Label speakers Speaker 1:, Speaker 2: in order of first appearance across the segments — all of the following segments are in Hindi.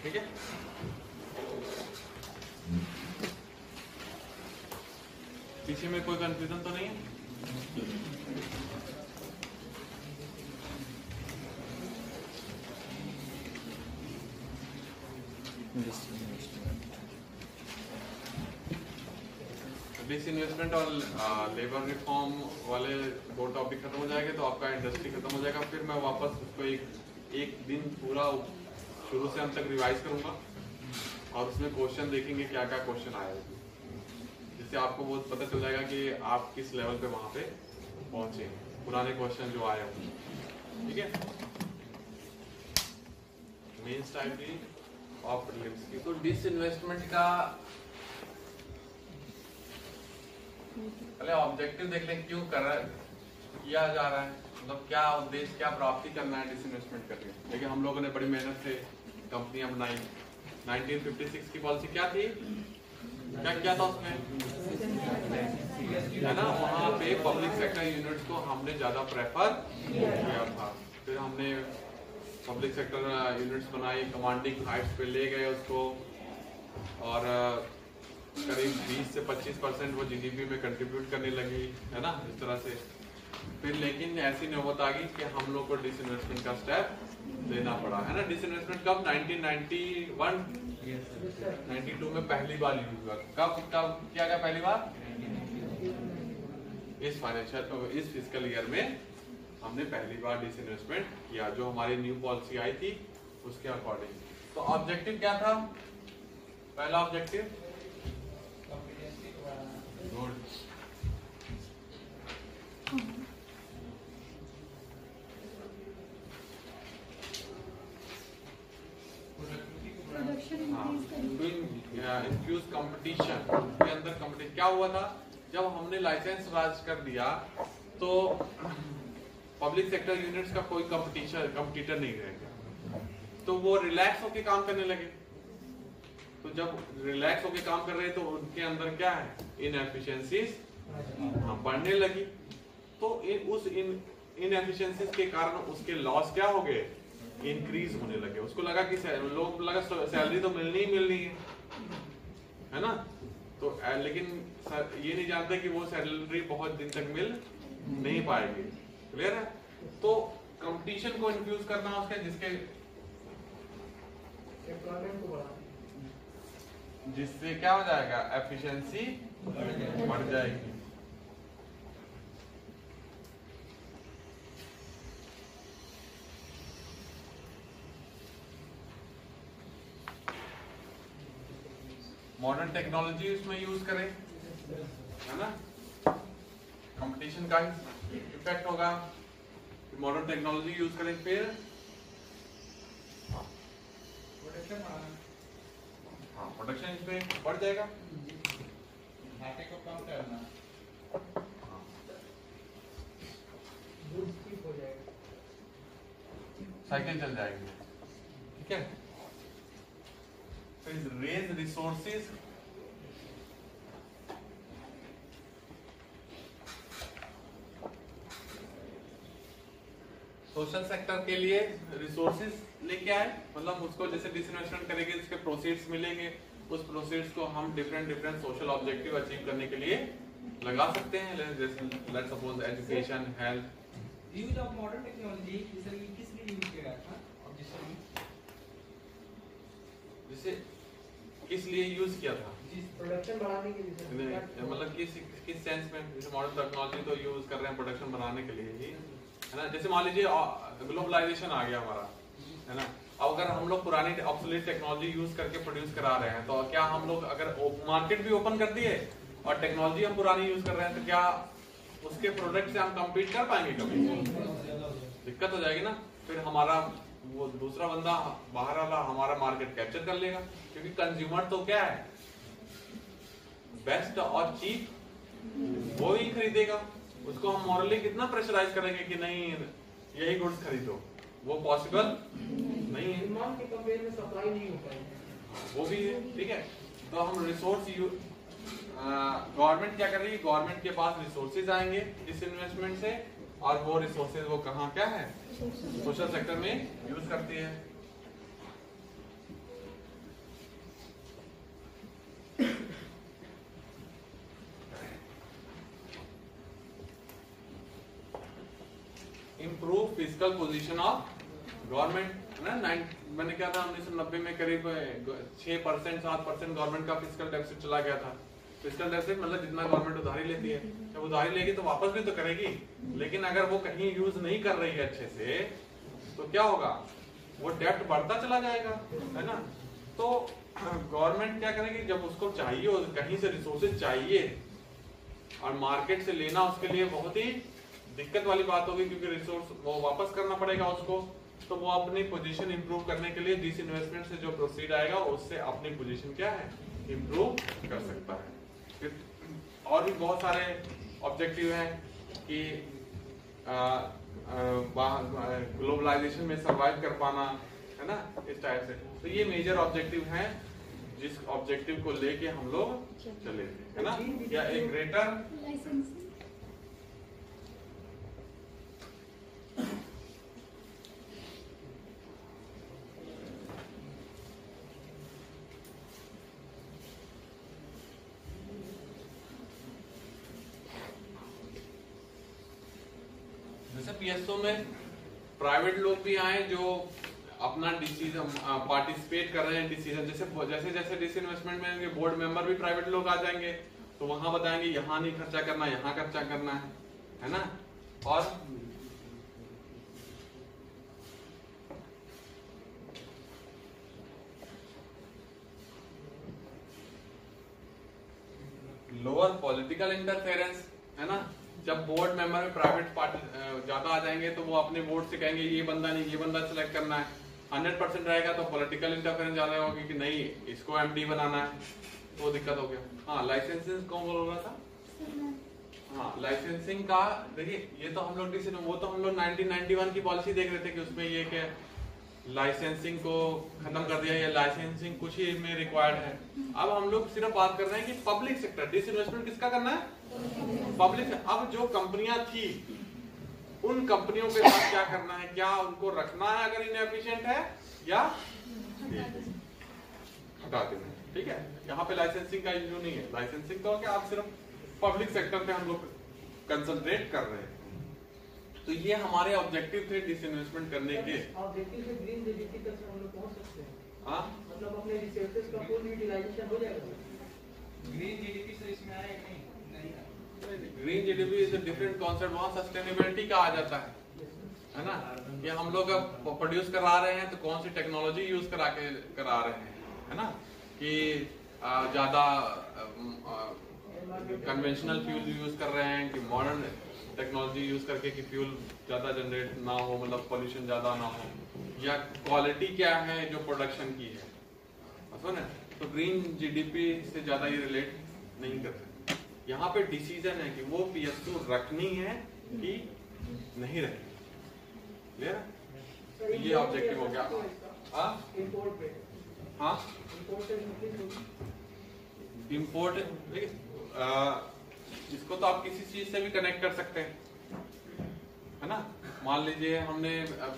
Speaker 1: ठीक है। पीछे में कोई कंफ्यूजन तो नहीं है? डिसइन्वेस्टमेंट और लेबर रिफॉर्म वाले दो टॉपिक खत्म हो जाएंगे तो आपका इंडस्ट्री खत्म हो जाएगा। फिर मैं वापस उसको एक दिन पूरा शुरू से अंत तक रिवाइज करूंगा और उसमें क्वेश्चन देखेंगे क्या क्या क्वेश्चन आए, जिससे आपको बहुत पता चल जाएगा कि आप किस लेवल पे वहां पे पहुंचे, पुराने क्वेश्चन जो आए होंगे। ठीक है, मेंस टाइप की और प्रीलिम्स की। तो डिसइन्वेस्टमेंट का पहले ऑब्जेक्टिव देख लें, क्यों किया जा रहा है, मतलब क्या उद्देश्य, क्या प्राप्ति करना है डिसइन्वेस्टमेंट करके। देखिए हम लोगों ने बड़ी मेहनत से कंपनियां बनाई। 1956 की पॉलिसी क्या थी, क्या था उसमें, है ना, वहाँ पे पब्लिक सेक्टर यूनिट्स को हमने ज्यादा प्रेफर किया था। फिर हमने पब्लिक सेक्टर यूनिट्स बनाई, कमांडिंग हाइट्स पे ले गए उसको, और करीब 20 से 25% वो जीडीपी में कंट्रीब्यूट करने लगी, है ना, इस तरह से। फिर लेकिन ऐसी नौबत आ गई कि हम लोग को डिसइन्वेस्टमेंट का स्टेप लेना पड़ा, है ना। डिसइन्वेस्टमेंट कब, 1991 92 में पहली बार यूज हुआ। कब क्या गया पहली बार, इस फिस्कल ईयर में हमने पहली बार डिसइन्वेस्टमेंट किया, जो हमारी न्यू पॉलिसी आई थी उसके अकॉर्डिंग। तो ऑब्जेक्टिव क्या था, पहला ऑब्जेक्टिव, गुड, इंफ्यूज कंपटीशन के अंदर। कंपटीशन क्या हुआ था, जब हमने लाइसेंस राज कर दिया तो पब्लिक सेक्टर यूनिट्स का कोई कंपटीटर नहीं रहेगा, तो वो रिलैक्स होके काम करने लगे। तो जब रिलैक्स होके काम कर रहे तो उनके अंदर क्या है, इनएफिशिएंसीज बढ़ने लगी। तो उस इनएफिशिएंसीज के कारण उसके लॉस क्या हो गए, इंक्रीज होने लगे। उसको लगा कि लोग लगा सैलरी तो मिलनी ही मिलनी है ना। तो लेकिन ये नहीं जानते कि वो सैलरी बहुत दिन तक मिल नहीं पाएगी। क्लियर है। तो कंपटीशन को इन्फ्यूज करना उसके, जिससे क्या हो जाएगा, एफिशिएंसी बढ़ जाएगी। मॉडर्न टेक्नोलॉजी उसमें यूज करें, है ना, कंपटीशन का इफेक्ट होगा, मॉडर्न टेक्नोलॉजी यूज करें। फिर प्रोडक्शन इसमें बढ़ जाएगा, घाटे को कम करना, हो जाएगा, साइकिल चल जाएगी। ठीक है। रेज रिसोर्सेज, सोशल सेक्टर के लिए रिसोर्सेज लेके आए, मतलब उसको जैसे डिसइन्वेस्टमेंट करेंगे उसके प्रोसीड्स मिलेंगे, उस प्रोसीड्स को हम डिफरेंट सोशल ऑब्जेक्टिव अचीव करने के लिए लगा सकते हैं। Let's suppose education, health.
Speaker 2: Use of modern technology किस लिए यूज किया गया था,
Speaker 1: जिसे किस लिए यूज किया था,
Speaker 2: प्रोडक्शन बढ़ाने के लिए,
Speaker 1: मतलब किस सेंस में। जैसे मॉडर्न टेक्नोलॉजी तो यूज कर रहे हैं प्रोडक्शन बढ़ाने के लिए ही, है ना। जैसे मान लीजिए ग्लोबलाइजेशन आ गया हमारा, है ना। अब अगर हम लोग पुरानी ऑब्सोलीट टेक्नोलॉजी यूज करके प्रोड्यूस करा रहे हैं, तो क्या हम लोग अगर मार्केट भी ओपन कर दिए और टेक्नोलॉजी हम पुरानी यूज कर रहे हैं, तो क्या उसके प्रोडक्ट से हम कम्पीट कर पाएंगे कभी, दिक्कत हो जाएगी ना। फिर हमारा वो दूसरा बंदा बाहर वाला हमारा मार्केट कैप्चर कर लेगा, क्योंकि कंज्यूमर तो क्या है, बेस्ट और चीप वो ही खरीदेगा। उसको हम मॉरली कितना प्रेशराइज करेंगे कि नहीं यही गुड्स खरीदो, वो पॉसिबल नहीं है,
Speaker 2: डिमांड के कंपेयर में सप्लाई नहीं हो पाएगी,
Speaker 1: वो भी है। ठीक है। तो हम रिसोर्स गवर्नमेंट क्या कर रही है, गवर्नमेंट के पास रिसोर्सेज आएंगे डिसइन्वेस्टमेंट से, और वो रिसोर्सेज वो कहाँ क्या है, सोशल सेक्टर में यूज करती है। फिजिकल पोजीशन ऑफ गवर्नमेंट है ना। मैंने क्या था 1990 में करीब 6% 7% गवर्नमेंट का फिजिकल डेफिसिट चला गया था। फिजिकल डेफिसिट मतलब जितना गवर्नमेंट उधारी लेती है, जब उधारी लेगी तो वापस भी तो करेगी, लेकिन अगर वो कहीं यूज नहीं कर रही है अच्छे से तो क्या होगा, वो डेप्ट बढ़ता चला जाएगा, है ना। तो गवर्नमेंट क्या करेगी, जब उसको चाहिए कहीं से रिसोर्सेज चाहिए और मार्केट से लेना उसके लिए बहुत ही दिक्कत वाली बात होगी, क्योंकि रिसोर्स वो वापस करना पड़ेगा उसको। तो वो अपनी पोजीशन इंप्रूव करने के लिए डिसइन्वेस्टमेंट से जो प्रोसीड आएगा उससे अपनी पोजीशन क्या है, इंप्रूव कर सकता है। फिर और भी बहुत सारे ऑब्जेक्टिव हैं कि ग्लोबलाइजेशन में सर्वाइव कर पाना, है ना, इस टाइप से। तो ये मेजर ऑब्जेक्टिव हैं जिस ऑब्जेक्टिव को लेके हम लोग चले थे, है ना। या एक ग्रेटर जैसे पीएसओ में प्राइवेट लोग भी आए जो अपना डिसीजन पार्टिसिपेट कर रहे हैं डिसीजन, जैसे जैसे डिसइन्वेस्टमेंट में बोर्ड मेंबर भी प्राइवेट लोग आ जाएंगे तो वहां बताएंगे यहाँ नहीं खर्चा करना, यहाँ खर्चा करना है ना। और लोअर पॉलिटिकल इंटरफेरेंस, है ना। जब बोर्ड मेंबर में प्राइवेट पार्टी ज्यादा आ जाएंगे तो वो अपने बोर्ड से कहेंगे ये बंदा नहीं, ये बंदा सिलेक्ट करना है। 100% रहेगा तो पॉलिटिकल इंटरफेरेंस ज्यादा होगी कि नहीं इसको एमडी बनाना है, तो दिक्कत हो गया। हाँ, लाइसेंसिंग कौन बोल रहा था? हाँ, लाइसेंसिंग का देखिए, ये तो हम लोग वो तो हम लोग 1991 की पॉलिसी देख रहे थे कि उसमें ये क्या लाइसेंसिंग को खत्म कर दिया, या लाइसेंसिंग कुछ ही में रिक्वायर्ड है। अब हम लोग सिर्फ बात कर रहे हैं कि पब्लिक सेक्टर डिसइन्वेस्टमेंट किसका करना है, पब्लिक। अब जो कंपनियां थी उन कंपनियों के साथ क्या करना है, क्या उनको रखना है अगर इनएफिशिएंट है, या हटा देना है, ठीक है। यहाँ पे लाइसेंसिंग का इश्यू नहीं है। लाइसेंसिंग तो क्या, आप सिर्फ पब्लिक सेक्टर पे हम लोग कंसंट्रेट कर रहे हैं। तो ये हमारे ऑब्जेक्टिव थे डिसइन्वेस्टमेंट करने के।
Speaker 2: ऑब्जेक्टिव से ग्रीन जीडीपी तक हम लोग पहुंच सकते हैं।
Speaker 1: हाँ,
Speaker 2: मतलब अपने रिसोर्सेज का फुल यूटिलाइजेशन हो जाएगा।
Speaker 3: ग्रीन जीडीपी से इसमें आया कि नहीं?
Speaker 1: Green GDP is a different concept, वहाँ सस्टेनेबिलिटी का आ जाता है ना। कि हम लोग अब प्रोड्यूस करा रहे हैं तो कौन सी टेक्नोलॉजी यूज करा रहे हैं, है ना। कि ज्यादा कन्वेंशनल फ्यूल यूज कर रहे हैं कि मॉडर्न टेक्नोलॉजी यूज करके कि फ्यूल ज्यादा जनरेट ना हो, मतलब पोल्यूशन ज्यादा ना हो, या क्वालिटी क्या है जो प्रोडक्शन की है, समझे। तो ग्रीन जीडीपी से ज्यादा ये रिलेट नहीं कर सकते। यहाँ पे डिसीजन है कि वो पीएसयू रखनी है कि नहीं रखनी, क्लियर। तो ये ऑब्जेक्टिव हो गया।
Speaker 2: इंपोर्ट पे,
Speaker 1: हाँ, इम्पोर्ट इसको तो आप किसी चीज से भी कनेक्ट कर सकते हैं, है ना। मान लीजिए हमने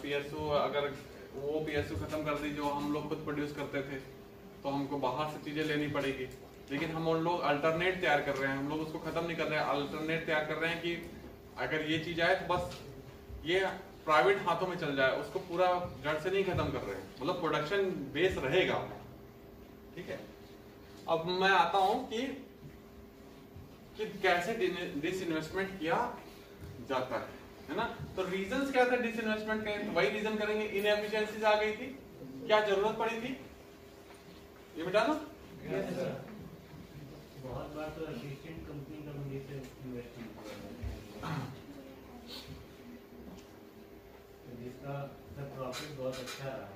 Speaker 1: पीएसयू, अगर वो पीएसयू खत्म कर दी जो हम लोग खुद प्रोड्यूस करते थे, तो हमको बाहर से चीजें लेनी पड़ेगी। लेकिन हम उन लोग अल्टरनेट तैयार कर रहे हैं, हम लोग उसको खत्म नहीं कर रहे हैं, अल्टरनेट तैयार कर रहे हैं कि अगर ये चीज आए तो बस ये प्राइवेट हाथों में चल जाए, उसको पूरा जड़ से नहीं खत्म कर रहे हैं, मतलब प्रोडक्शन बेस रहेगा, ठीक है। अब मैं आता हूं कि कैसे डिसइन्वेस्टमेंट किया जाता है ना। तो रीजंस क्या थे डिसइन्वेस्टमेंट के, तो वही रीजन करेंगे। इनएफिशिएंसीज आ गई थी, क्या जरूरत पड़ी थी ये बेटा ना।
Speaker 4: बहुत बार तो असिस्टेंट कंपनी का मुझे से इन्वेस्टमेंट जिसका प्रॉफिट बहुत अच्छा रहा।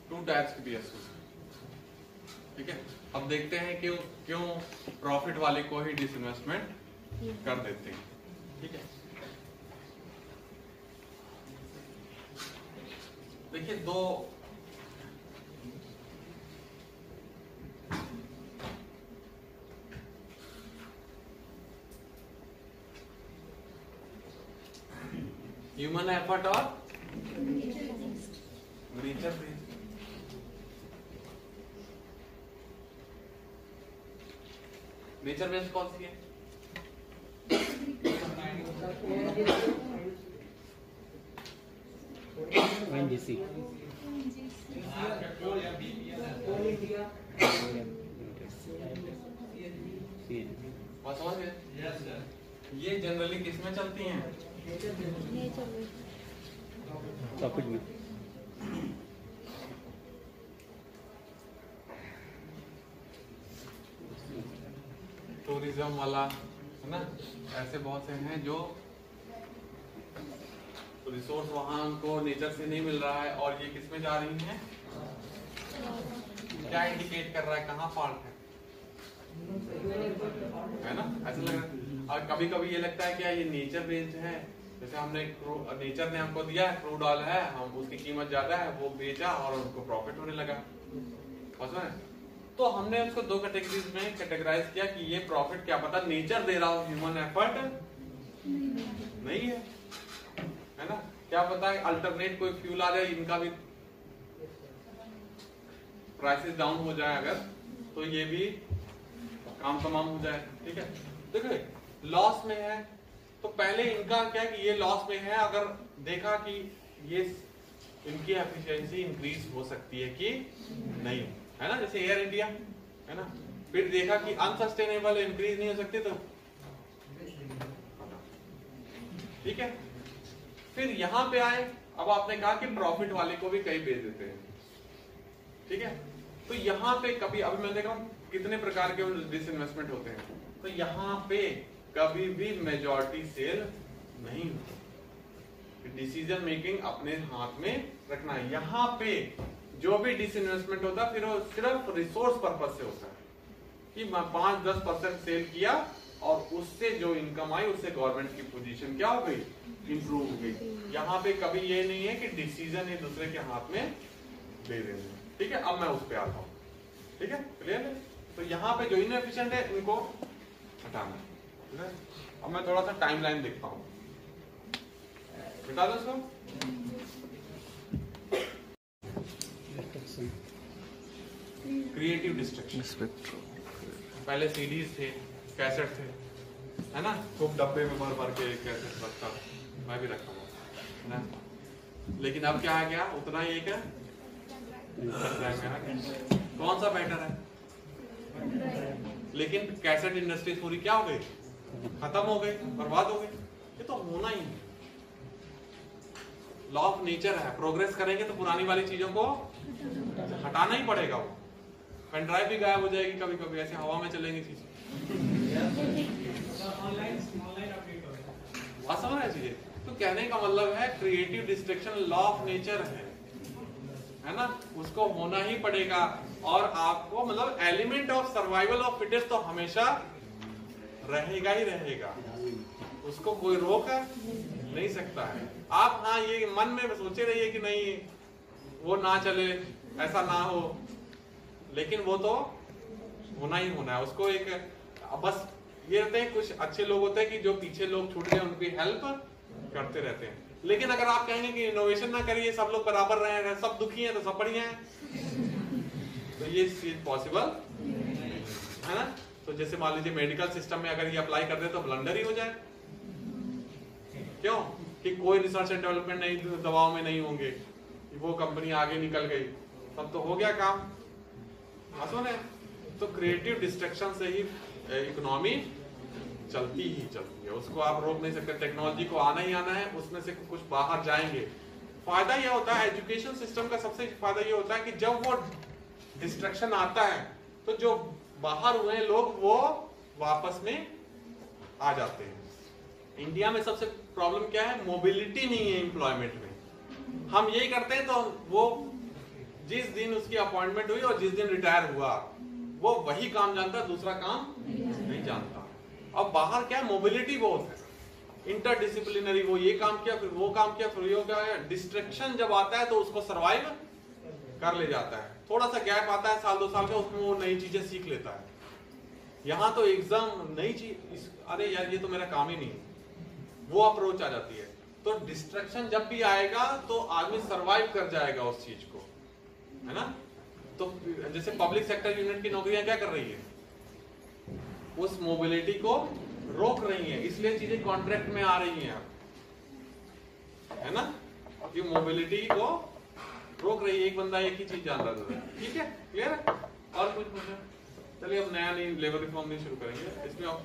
Speaker 1: टू टाइप्स की पीएसयू, ठीक है। अब देखते हैं कि क्यों प्रॉफिट वाले को ही डिसइन्वेस्टमेंट कर देते हैं, ठीक है। देखिए, दो ह्यूमन एफर्ट और नेचर बेस्ड कौन सी है?
Speaker 5: ONGC
Speaker 3: पेट्रोल या बीपीएल
Speaker 2: कोल इंडिया,
Speaker 1: बात समझ गए?
Speaker 3: यस सर
Speaker 1: ये जनरली किसमें चलती हैं?
Speaker 5: प्रॉफिट में
Speaker 1: टूरिज्म वाला है ना, ऐसे बहुत से हैं जो रिसोर्स वहां को नेचर से नहीं मिल रहा है और ये किस में जा रही हैं? क्या इंडिकेट कर रहा है, कहाँ फॉल्ट है ना? ऐसा लग रहा है। और कभी कभी ये लगता है क्या ये नेचर बेस्ड है, जैसे हमने नेचर ने हमको दिया है क्रूड ऑयल है, हम उसकी कीमत ज्यादा है, वो बेचा और उनको प्रॉफिट होने लगा। तो हमने उसको दो कैटेगरीज में कैटेगराइज किया कि ये प्रॉफिट क्या पता नेचर दे रहा हो, ह्यूमन एफर्ट नहीं है ना? क्या पता है अल्टरनेट कोई फ्यूल आ जाए, इनका भी प्राइसेस डाउन हो जाए अगर, तो ये भी काम तमाम हो जाए। ठीक है, देखो लॉस में है तो पहले इनका क्या कि ये लॉस में है, अगर देखा कि ये इनकी एफिशिएंसी इंक्रीज हो सकती है कि नहीं, है ना? जैसे एयर इंडिया है ना, फिर देखा कि अनसस्टेनेबल इंक्रीज नहीं हो सकती तो ठीक है। फिर यहां पे आए, अब आपने कहा कि प्रॉफिट वाले को भी कई बेच देते हैं, ठीक है। तो यहां पे कभी, अभी मैंने कहा कितने प्रकार के डिसइन्वेस्टमेंट होते हैं, तो यहां पे कभी भी मेजॉरिटी सेल नहीं होती। डिसीजन मेकिंग अपने हाथ में रखना है। यहां पे जो भी डिसइन्वेस्टमेंट होता है फिर वो सिर्फ रिसोर्स पर्पज से होता है कि 5-10% सेल किया और उससे जो इनकम आई उससे गवर्नमेंट की पोजीशन क्या हो गई, इंप्रूव हो गई। यहाँ पे कभी ये नहीं है कि डिसीजन एक दूसरे के हाथ में दे देंगे। ठीक है, अब मैं उस पे आता हूँ। ठीक है, क्लियर है? तो यहाँ पे जो इनएफिशिएंट है इनको हटाना है। अब मैं थोड़ा सा टाइमलाइन देखता हूँ, बता दो इसको। क्रिएटिव डिस्ट्रक्शन, पहले सीडीज थे, कैसेट थे, है ना, खूब डब्बे में भर भर के कैसेट रखता, मैं भी रखता हूँ ना, लेकिन अब क्या आ गया, उतना ही एक है, कौन सा बेटर है? लेकिन कैसेट इंडस्ट्री पूरी क्या हो गई, खत्म हो गई, बर्बाद हो गई। ये तो होना ही है, लॉ ऑफ नेचर है। प्रोग्रेस करेंगे तो पुरानी वाली चीजों को हटाना ही पड़ेगा। वो पेन ड्राइव भी गायब हो जाएगी कभी कभी, ऐसे हवा में चलेंगी चीजें, बात समझ रहे चीजें। तो कहने का मतलब है creative destruction law of nature है ना, उसको होना ही पड़ेगा। और आपको मतलब element of survival of fittest तो हमेशा रहेगा ही रहेगा, उसको कोई रोक नहीं सकता है। आप हाँ ये मन में सोचे रहिए कि नहीं वो ना चले, ऐसा ना हो, लेकिन वो तो होना ही होना है। उसको एक बस ये रहते हैं, कुछ अच्छे लोग होते हैं कि जो पीछे लोग छूट गए उनकी हेल्प करते रहते हैं। लेकिन अगर आप कहेंगे कि इनोवेशन ना करिए, सब लोग बराबर रहे, सब दुखी हैं तो सब बढ़िया है, तो ये चीज पॉसिबल है ना। तो जैसे मान लीजिए मेडिकल सिस्टम में अगर ये अप्लाई कर दे तो ब्लंडर ही हो जाए। क्यों कि कोई रिसर्च एंड डेवलपमेंट नहीं, दवाओं में नहीं होंगे, वो कंपनी आगे निकल गई, तब तो हो गया काम। है तो क्रिएटिव डिस्ट्रक्शन से ही इकोनॉमी चलती ही चलती है, उसको आप रोक नहीं सकते। टेक्नोलॉजी को आना ही आना है, उसमें से कुछ बाहर जाएंगे। फायदा यह होता है, एजुकेशन सिस्टम का सबसे फायदा यह होता है कि जब वो डिस्ट्रक्शन आता है तो जो बाहर हुए लोग वो वापस में आ जाते हैं। इंडिया में सबसे प्रॉब्लम क्या है, मोबिलिटी नहीं है एम्प्लॉयमेंट में। हम यही करते हैं तो वो जिस दिन उसकी अपॉइंटमेंट हुई और जिस दिन रिटायर हुआ वो वही काम जानता है, दूसरा काम नहीं जानता। अब बाहर क्या है, मोबिलिटी बहुत है, इंटरडिसिप्लिनरी, वो ये काम किया फिर वो काम किया फिर ये क्या है। डिस्ट्रक्शन जब आता है तो उसको सर्वाइव कर ले जाता है, थोड़ा सा गैप आता है साल 2 साल का, उसमें वो नई चीजें सीख लेता है। यहाँ तो एकदम नई चीज, अरे यार ये तो मेरा काम ही नहीं, वो अप्रोच आ जाती है। तो डिस्ट्रक्शन जब भी आएगा तो आदमी सर्वाइव कर जाएगा उस चीज को, है ना। तो जैसे पब्लिक सेक्टर यूनिट की नौकरियां क्या कर रही है, उस मोबिलिटी को रोक रही हैं, इसलिए चीजें कॉन्ट्रैक्ट में आ रही हैं, है ना, ये मोबिलिटी को रोक रही है। एक बंदा एक ही चीज जान रहा था, ठीक है, क्लियर है? और कुछ पूछना? चलिए अब नया नहीं, लेबर रिफॉर्म नहीं शुरू करेंगे इसमें। आप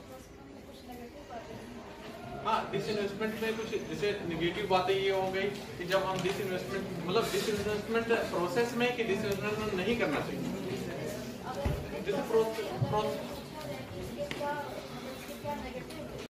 Speaker 1: हाँ, डिसइन्वेस्टमेंट में कुछ जैसे निगेटिव बातें ये हो गई कि जब हम डिसइन्वेस्टमेंट, मतलब डिसइन्वेस्टमेंट प्रोसेस में कि डिसइन्वेस्टमेंट नहीं करना चाहिए, जैसे